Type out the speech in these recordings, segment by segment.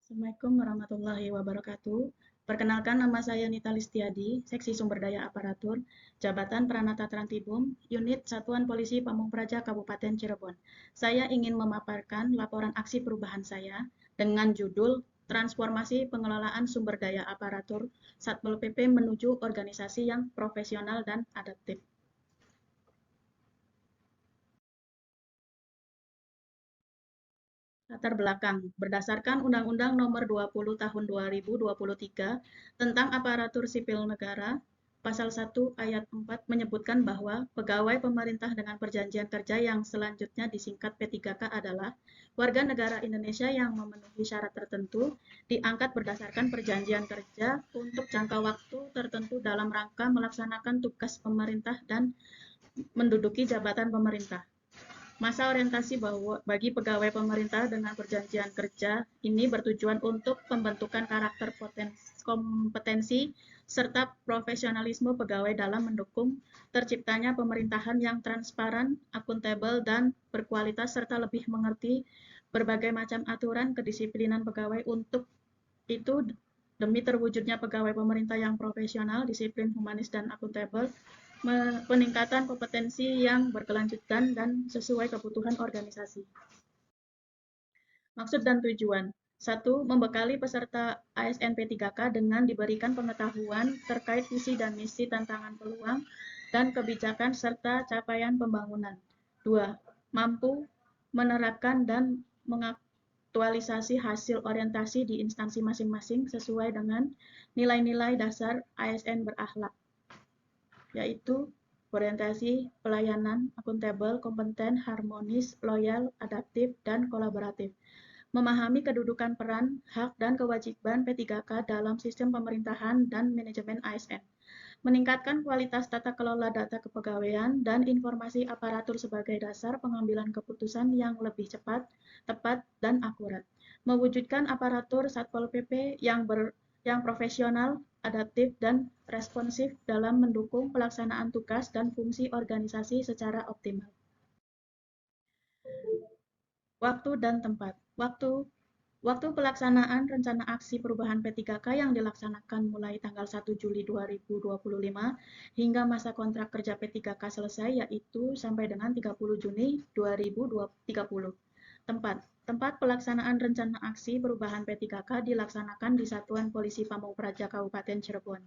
Assalamualaikum warahmatullahi wabarakatuh. Perkenalkan, nama saya Nita Listiadi, Seksi Sumber Daya Aparatur, Jabatan Pranata Trantibum, Unit Satuan Polisi Pamung Praja Kabupaten Cirebon. Saya ingin memaparkan laporan aksi perubahan saya dengan judul Transformasi Pengelolaan Sumber Daya Aparatur Satpol PP menuju organisasi yang profesional dan adaptif. Latar belakang, berdasarkan Undang-Undang Nomor 20 Tahun 2023 tentang Aparatur Sipil Negara, Pasal 1 Ayat 4 menyebutkan bahwa pegawai pemerintah dengan perjanjian kerja yang selanjutnya disingkat P3K adalah warga negara Indonesia yang memenuhi syarat tertentu, diangkat berdasarkan perjanjian kerja untuk jangka waktu tertentu dalam rangka melaksanakan tugas pemerintah dan menduduki jabatan pemerintah. Masa orientasi bagi pegawai pemerintah dengan perjanjian kerja ini bertujuan untuk pembentukan karakter kompetensi serta profesionalisme pegawai dalam mendukung terciptanya pemerintahan yang transparan, akuntabel, dan berkualitas serta lebih mengerti berbagai macam aturan kedisiplinan pegawai. Untuk itu, demi terwujudnya pegawai pemerintah yang profesional, disiplin, humanis, dan akuntabel, peningkatan kompetensi yang berkelanjutan dan sesuai kebutuhan organisasi. Maksud dan tujuan. 1. Membekali peserta ASN P3K dengan diberikan pengetahuan terkait visi dan misi, tantangan, peluang, dan kebijakan serta capaian pembangunan. 2. Mampu menerapkan dan mengaktualisasi hasil orientasi di instansi masing-masing sesuai dengan nilai-nilai dasar ASN berakhlak, yaitu orientasi, pelayanan, akuntabel, kompeten, harmonis, loyal, adaptif, dan kolaboratif. Memahami kedudukan peran, hak, dan kewajiban P3K dalam sistem pemerintahan dan manajemen ASN. Meningkatkan kualitas tata kelola data kepegawaian dan informasi aparatur sebagai dasar pengambilan keputusan yang lebih cepat, tepat, dan akurat. Mewujudkan aparatur Satpol PP yang profesional, adaptif, dan responsif dalam mendukung pelaksanaan tugas dan fungsi organisasi secara optimal. Waktu dan tempat. Waktu pelaksanaan rencana aksi perubahan P3K yang dilaksanakan mulai tanggal 1 Juli 2025 hingga masa kontrak kerja P3K selesai, yaitu sampai dengan 30 Juni 2030. Tempat pelaksanaan rencana aksi perubahan P3K dilaksanakan di Satuan Polisi Pamung Praja Kabupaten Cirebon.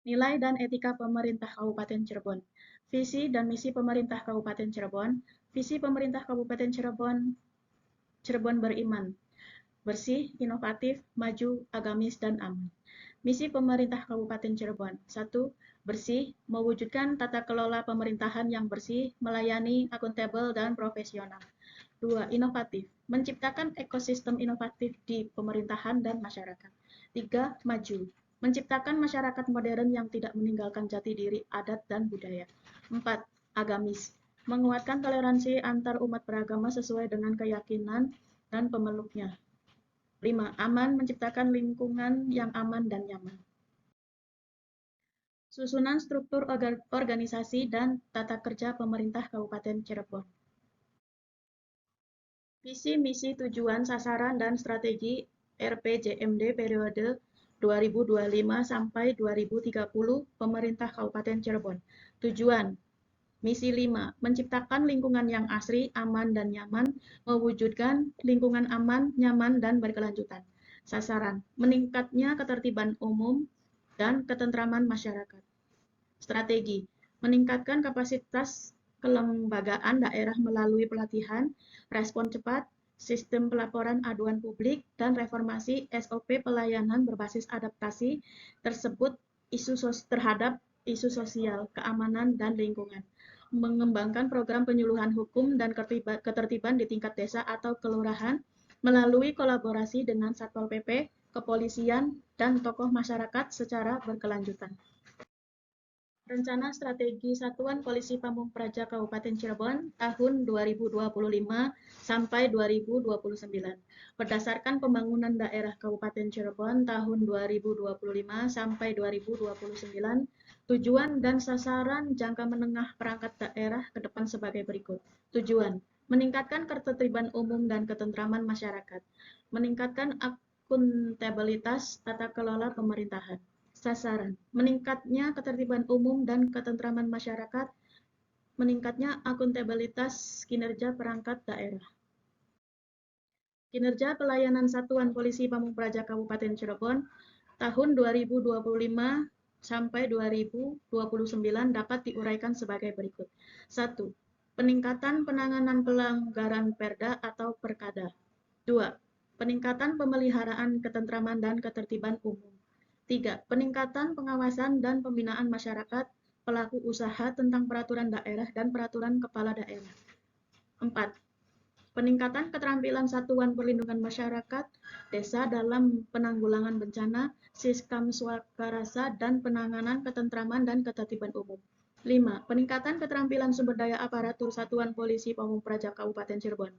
Nilai dan etika pemerintah Kabupaten Cirebon. Visi dan misi pemerintah Kabupaten Cirebon. Visi pemerintah Kabupaten Cirebon beriman, bersih, inovatif, maju, agamis, dan aman. Misi pemerintah Kabupaten Cirebon. 1. Bersih, mewujudkan tata kelola pemerintahan yang bersih, melayani, akuntabel, dan profesional. 2. Inovatif, menciptakan ekosistem inovatif di pemerintahan dan masyarakat. 3. Maju, menciptakan masyarakat modern yang tidak meninggalkan jati diri, adat, dan budaya. 4. Agamis, menguatkan toleransi antar umat beragama sesuai dengan keyakinan dan pemeluknya. 5. Aman, menciptakan lingkungan yang aman dan nyaman. Susunan struktur organisasi dan tata kerja pemerintah Kabupaten Cirebon. Visi, misi, tujuan, sasaran, dan strategi RPJMD periode 2025 sampai 2030 Pemerintah Kabupaten Cirebon. Tujuan, misi 5, menciptakan lingkungan yang asri, aman, dan nyaman, mewujudkan lingkungan aman, nyaman, dan berkelanjutan. Sasaran, meningkatnya ketertiban umum dan ketentraman masyarakat. Strategi, meningkatkan kapasitas kelembagaan daerah melalui pelatihan, respon cepat, sistem pelaporan aduan publik, dan reformasi SOP pelayanan berbasis adaptasi tersebut terhadap isu sosial, keamanan, dan lingkungan. Mengembangkan program penyuluhan hukum dan ketertiban di tingkat desa atau kelurahan melalui kolaborasi dengan Satpol PP, kepolisian, dan tokoh masyarakat secara berkelanjutan. Rencana Strategi Satuan Polisi Pamung Praja Kabupaten Cirebon tahun 2025 sampai 2029. Berdasarkan pembangunan daerah Kabupaten Cirebon tahun 2025 sampai 2029, tujuan dan sasaran jangka menengah perangkat daerah ke depan sebagai berikut. Tujuan, meningkatkan ketertiban umum dan ketentraman masyarakat, meningkatkan akuntabilitas tata kelola pemerintahan. Sasaran, meningkatnya ketertiban umum dan ketentraman masyarakat, meningkatnya akuntabilitas kinerja perangkat daerah. Kinerja pelayanan Satuan Polisi Pamung Praja Kabupaten Cirebon tahun 2025 sampai 2029 dapat diuraikan sebagai berikut. 1. Peningkatan penanganan pelanggaran Perda atau Perkada. 2. Peningkatan pemeliharaan ketentraman dan ketertiban umum. 3. Peningkatan pengawasan dan pembinaan masyarakat pelaku usaha tentang peraturan daerah dan peraturan kepala daerah. 4. Peningkatan keterampilan Satuan Perlindungan Masyarakat Desa dalam penanggulangan bencana, Siskam Swakarasa, dan penanganan ketentraman dan ketertiban umum. 5. Peningkatan keterampilan sumber daya aparatur Satuan Polisi Pamung Praja Kabupaten Cirebon.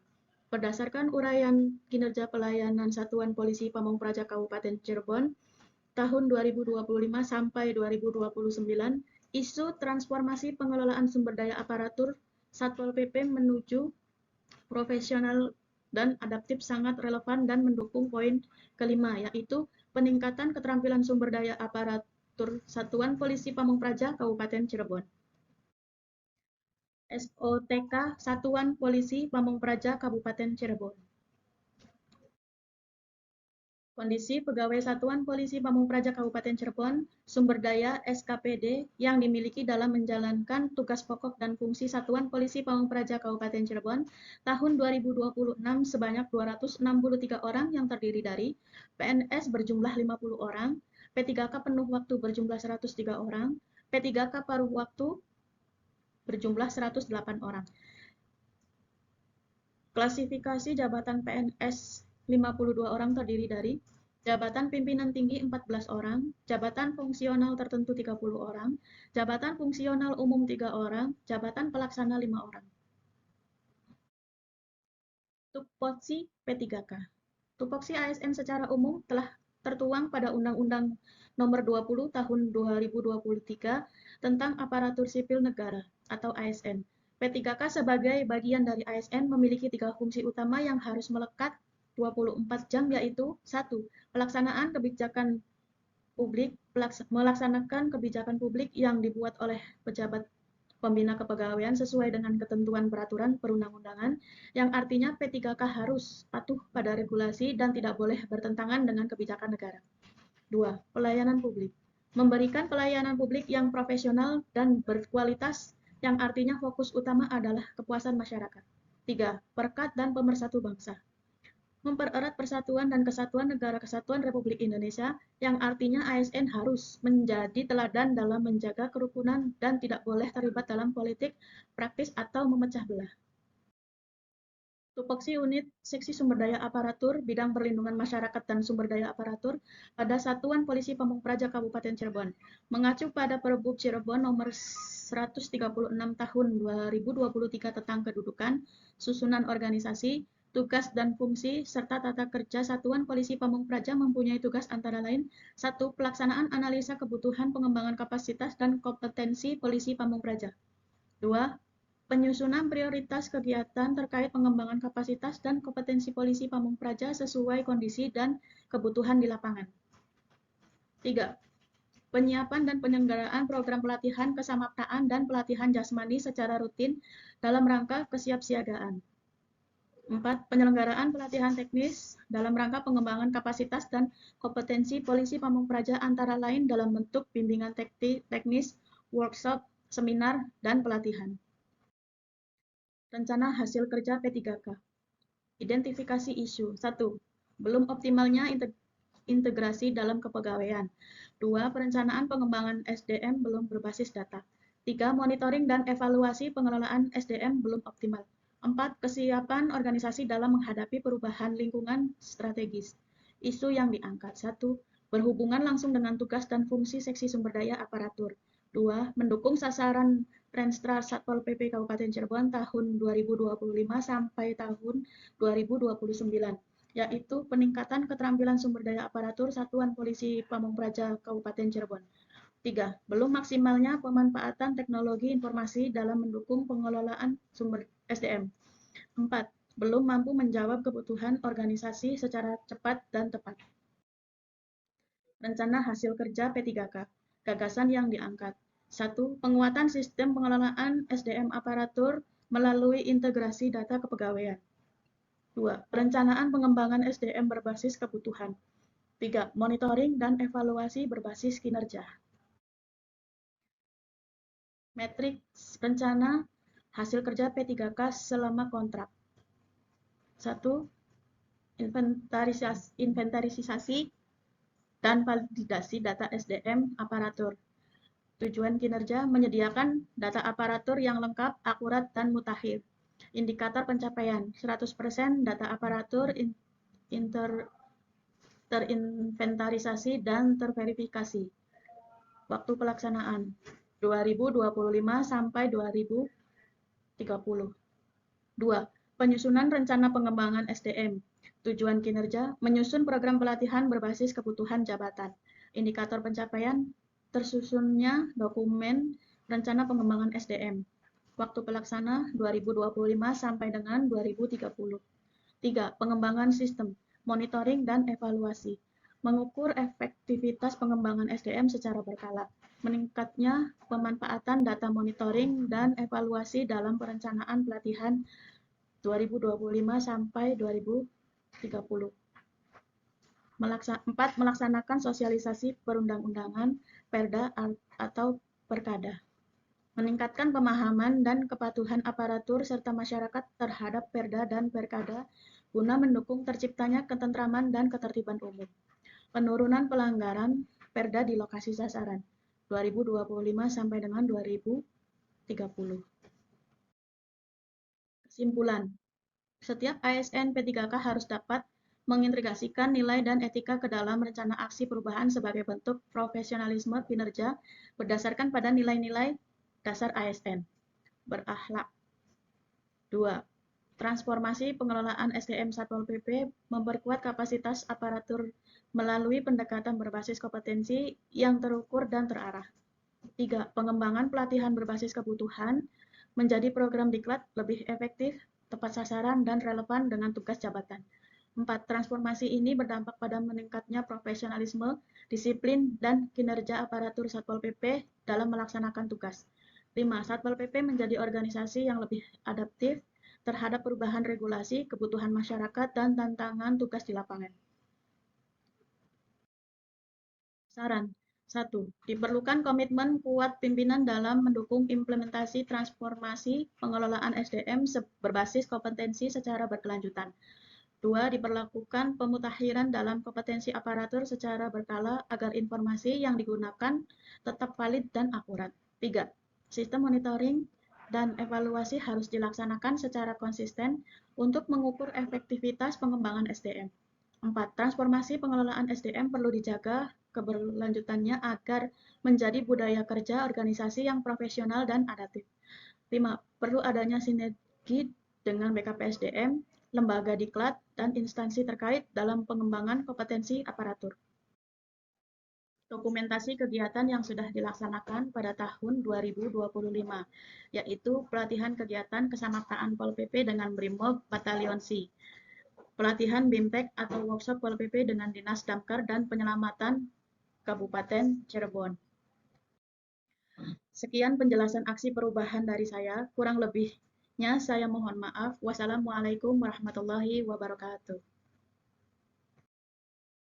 Berdasarkan uraian kinerja pelayanan Satuan Polisi Pamung Praja Kabupaten Cirebon tahun 2025 sampai 2029, isu transformasi pengelolaan sumber daya aparatur Satpol PP menuju profesional dan adaptif sangat relevan dan mendukung poin kelima, yaitu peningkatan keterampilan sumber daya aparatur Satuan Polisi Pamung Praja Kabupaten Cirebon. SOTK Satuan Polisi Pamung Praja Kabupaten Cirebon. Kondisi pegawai Satuan Polisi Pamung Praja Kabupaten Cirebon, sumber daya SKPD yang dimiliki dalam menjalankan tugas pokok dan fungsi Satuan Polisi Pamung Praja Kabupaten Cirebon tahun 2026 sebanyak 263 orang yang terdiri dari PNS berjumlah 50 orang, P3K penuh waktu berjumlah 103 orang, P3K paruh waktu berjumlah 108 orang. Klasifikasi jabatan PNS 52 orang terdiri dari jabatan pimpinan tinggi 14 orang, jabatan fungsional tertentu 30 orang, jabatan fungsional umum 3 orang, jabatan pelaksana 5 orang. Tupoksi P3K. Tupoksi ASN secara umum telah tertuang pada Undang-Undang Nomor 20 Tahun 2023 tentang Aparatur Sipil Negara atau ASN. P3K sebagai bagian dari ASN memiliki 3 fungsi utama yang harus melekat 24 jam, yaitu 1. Pelaksanaan kebijakan publik, melaksanakan kebijakan publik yang dibuat oleh pejabat pembina kepegawaian sesuai dengan ketentuan peraturan perundang-undangan, yang artinya P3K harus patuh pada regulasi dan tidak boleh bertentangan dengan kebijakan negara. 2. Pelayanan publik. Memberikan pelayanan publik yang profesional dan berkualitas, yang artinya fokus utama adalah kepuasan masyarakat. 3. Perekat dan pemersatu bangsa. Mempererat persatuan dan kesatuan Negara Kesatuan Republik Indonesia, yang artinya ASN harus menjadi teladan dalam menjaga kerukunan dan tidak boleh terlibat dalam politik praktis atau memecah belah. Tupoksi unit seksi sumber daya aparatur bidang perlindungan masyarakat dan sumber daya aparatur pada Satuan Polisi Pamung Praja Kabupaten Cirebon mengacu pada Perbup Cirebon nomor 136 tahun 2023 tentang kedudukan, susunan organisasi, tugas dan fungsi, serta tata kerja Satuan Polisi Pamung Praja mempunyai tugas antara lain 1. Pelaksanaan analisa kebutuhan pengembangan kapasitas dan kompetensi Polisi Pamung Praja. 2. Penyusunan prioritas kegiatan terkait pengembangan kapasitas dan kompetensi Polisi Pamung Praja sesuai kondisi dan kebutuhan di lapangan. 3. Penyiapan dan penyelenggaraan program pelatihan kesamaptaan dan pelatihan jasmani secara rutin dalam rangka kesiapsiagaan. 4. Penyelenggaraan pelatihan teknis dalam rangka pengembangan kapasitas dan kompetensi Polisi Pamung Praja antara lain dalam bentuk bimbingan teknis, workshop, seminar, dan pelatihan. Rencana hasil kerja P3K. Identifikasi isu. 1. Belum optimalnya integrasi dalam kepegawaian. 2. Perencanaan pengembangan SDM belum berbasis data. 3. Monitoring dan evaluasi pengelolaan SDM belum optimal. 4. Kesiapan organisasi dalam menghadapi perubahan lingkungan strategis. Isu yang diangkat. 1. Berhubungan langsung dengan tugas dan fungsi seksi sumber daya aparatur. 2. Mendukung sasaran Renstra Satpol PP Kabupaten Cirebon tahun 2025 sampai tahun 2029, yaitu peningkatan keterampilan sumber daya aparatur Satuan Polisi Pamung Praja Kabupaten Cirebon. 3. Belum maksimalnya pemanfaatan teknologi informasi dalam mendukung pengelolaan sumber SDM. 4. Belum mampu menjawab kebutuhan organisasi secara cepat dan tepat. Rencana hasil kerja P3K. Gagasan yang diangkat. 1. Penguatan sistem pengelolaan SDM aparatur melalui integrasi data kepegawaian. 2. Perencanaan pengembangan SDM berbasis kebutuhan. 3. Monitoring dan evaluasi berbasis kinerja. Matriks rencana hasil kerja P3K selama kontrak. 1. Inventarisasi dan validasi data SDM aparatur. Tujuan kinerja menyediakan data aparatur yang lengkap, akurat, dan mutakhir. Indikator pencapaian 100% data aparatur terinventarisasi dan terverifikasi. Waktu pelaksanaan 2025 sampai 2030. 2. Penyusunan rencana pengembangan SDM. Tujuan kinerja menyusun program pelatihan berbasis kebutuhan jabatan. Indikator pencapaian tersusunnya dokumen rencana pengembangan SDM. Waktu pelaksana 2025 sampai dengan 2030. 3. Pengembangan sistem, monitoring dan evaluasi. Mengukur efektivitas pengembangan SDM secara berkala. Meningkatnya pemanfaatan data monitoring dan evaluasi dalam perencanaan pelatihan 2025 sampai 2030. 4. Melaksanakan sosialisasi perundang-undangan, Perda atau Perkada. Meningkatkan pemahaman dan kepatuhan aparatur serta masyarakat terhadap Perda dan Perkada guna mendukung terciptanya ketentraman dan ketertiban umum. Penurunan pelanggaran Perda di lokasi sasaran 2025 sampai dengan 2030. Kesimpulan, setiap ASN P3K harus dapat mengintegrasikan nilai dan etika ke dalam rencana aksi perubahan sebagai bentuk profesionalisme kinerja berdasarkan pada nilai-nilai dasar ASN. Berakhlak. 2. Transformasi pengelolaan SDM Satpol PP memperkuat kapasitas aparatur melalui pendekatan berbasis kompetensi yang terukur dan terarah. 3. Pengembangan pelatihan berbasis kebutuhan menjadi program diklat lebih efektif, tepat sasaran, dan relevan dengan tugas jabatan. 4. Transformasi ini berdampak pada meningkatnya profesionalisme, disiplin, dan kinerja aparatur Satpol PP dalam melaksanakan tugas. 5. Satpol PP menjadi organisasi yang lebih adaptif terhadap perubahan regulasi, kebutuhan masyarakat, dan tantangan tugas di lapangan. Saran 1. Diperlukan komitmen kuat pimpinan dalam mendukung implementasi transformasi pengelolaan SDM berbasis kompetensi secara berkelanjutan. 2. Diperlakukan pemutakhiran dalam kompetensi aparatur secara berkala agar informasi yang digunakan tetap valid dan akurat. 3. Sistem monitoring dan evaluasi harus dilaksanakan secara konsisten untuk mengukur efektivitas pengembangan SDM. 4. Transformasi pengelolaan SDM perlu dijaga keberlanjutannya agar menjadi budaya kerja organisasi yang profesional dan adaptif. 5. Perlu adanya sinergi dengan BKPSDM, lembaga diklat, dan instansi terkait dalam pengembangan kompetensi aparatur. Dokumentasi kegiatan yang sudah dilaksanakan pada tahun 2025, yaitu pelatihan kegiatan kesamaptaan Pol PP dengan Brimob Batalion C, pelatihan BIMTEK atau workshop Pol PP dengan Dinas Damkar dan Penyelamatan Kabupaten Cirebon. Sekian penjelasan aksi perubahan dari saya, kurang lebihnya saya mohon maaf. Wassalamualaikum warahmatullahi wabarakatuh.